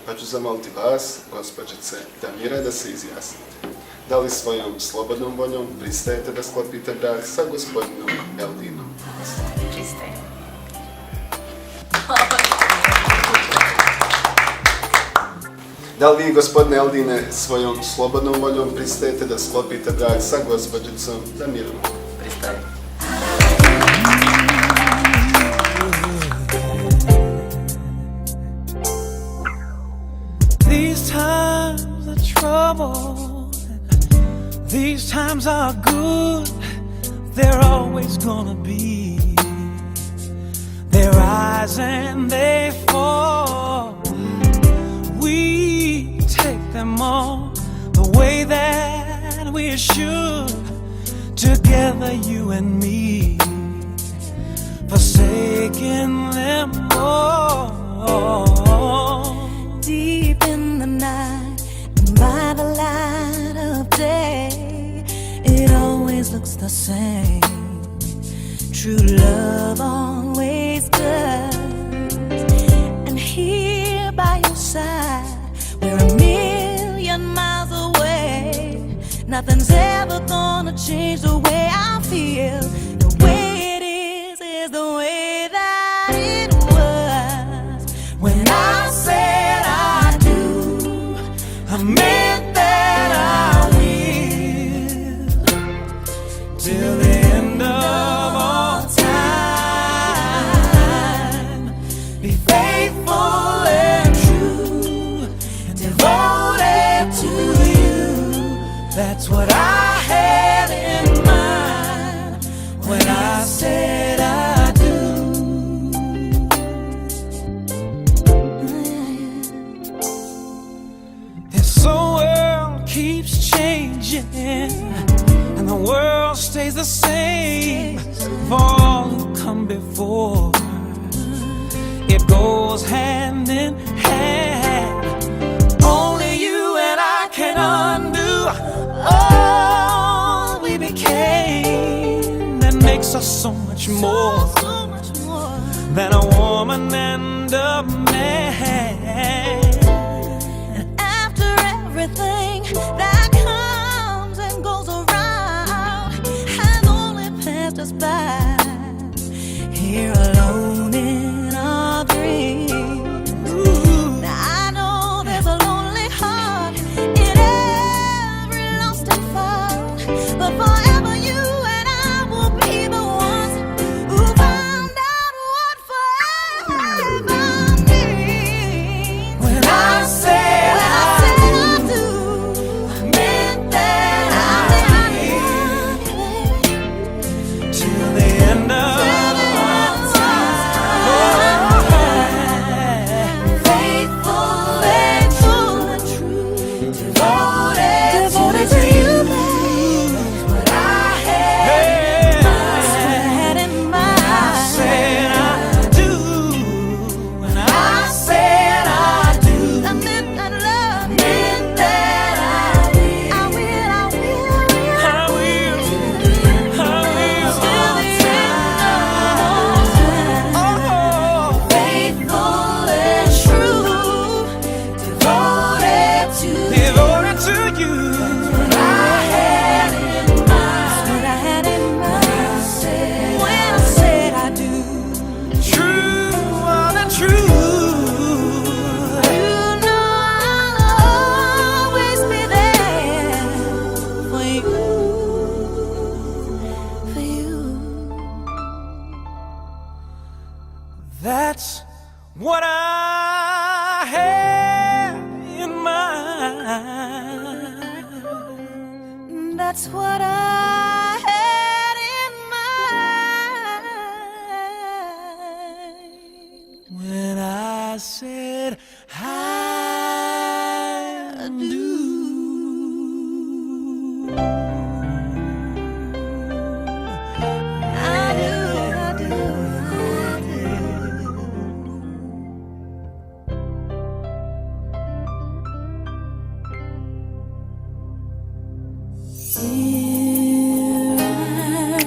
Pa ću zamoliti vas, gospođice Damire, da se izjasnite. Da li svojom slobodnom voljom pristajete da sklopite brak sa gospodinom Eldinom? Pristajem. Da li vi, gospodine Eldine, svojom slobodnom voljom pristajete da sklopite brak sa gospođicom Damirom? Pristajem. These times are trouble, these times are good, they're always gonna be. They rise and they fall, we take them all the way that we should, together you and me, forsaking them all. Deep in the night, and by the light of day, it always looks the same. True love always does. And here by your side, we're a million miles away. Nothing's ever gonna change the way I feel. The way it is the way that it was. When I said I do, I meant that I will. Till the end of all time, be faithful and true, and devoted to you. That's what I had in mind when I said I do. This whole world keeps changing, and the world stays the same for all who come before. It goes hand in hand. Only you and I can undo all we became. That makes us so much more than a woman and a man. And after everything that comes and goes around has only passed us by, here alone in our dreams. Now I know there's a lonely heart in every lost and found, but forever you and I will be the ones who found out what forever means. When I said I do, I meant that I will. till the end of Faithful and true, devoted to you, babe. What I had in mind. said I do. When I said I do, I meant that love, meant that I will. I will. I will. Till the end of all time. Oh, Faithful and true, devoted to you. devoted to you. What I had in mind. What I had in mind. When I said I do. True, all the truth. You know I'll always be there for you. For you. That's what I had in mind. That's what I had in mind. When I said I do. I do. Here I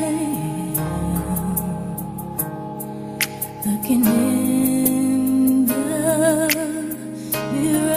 am, looking in the mirror.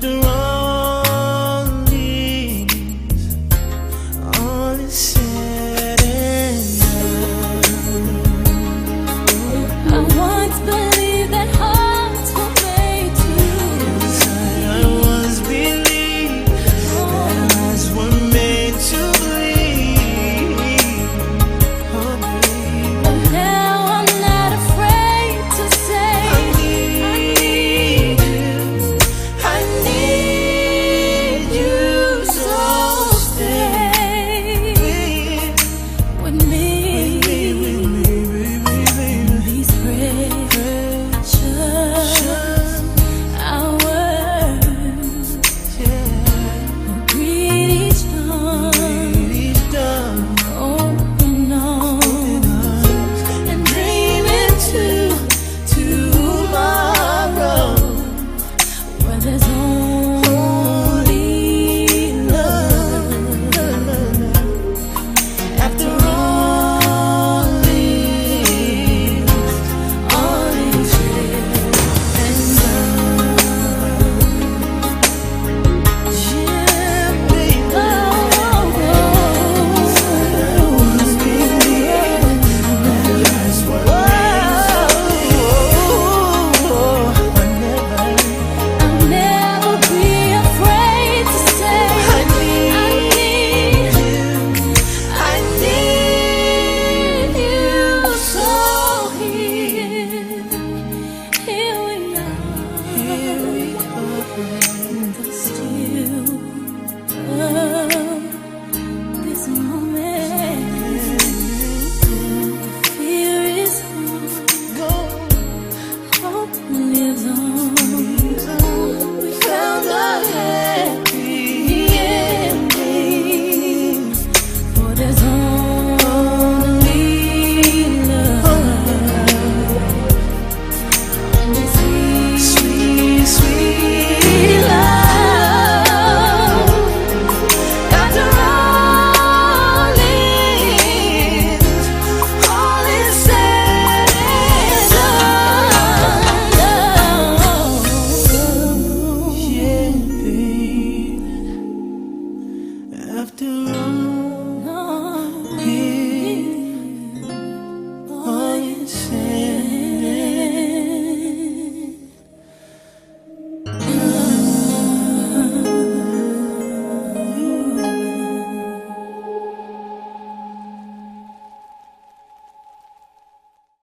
after all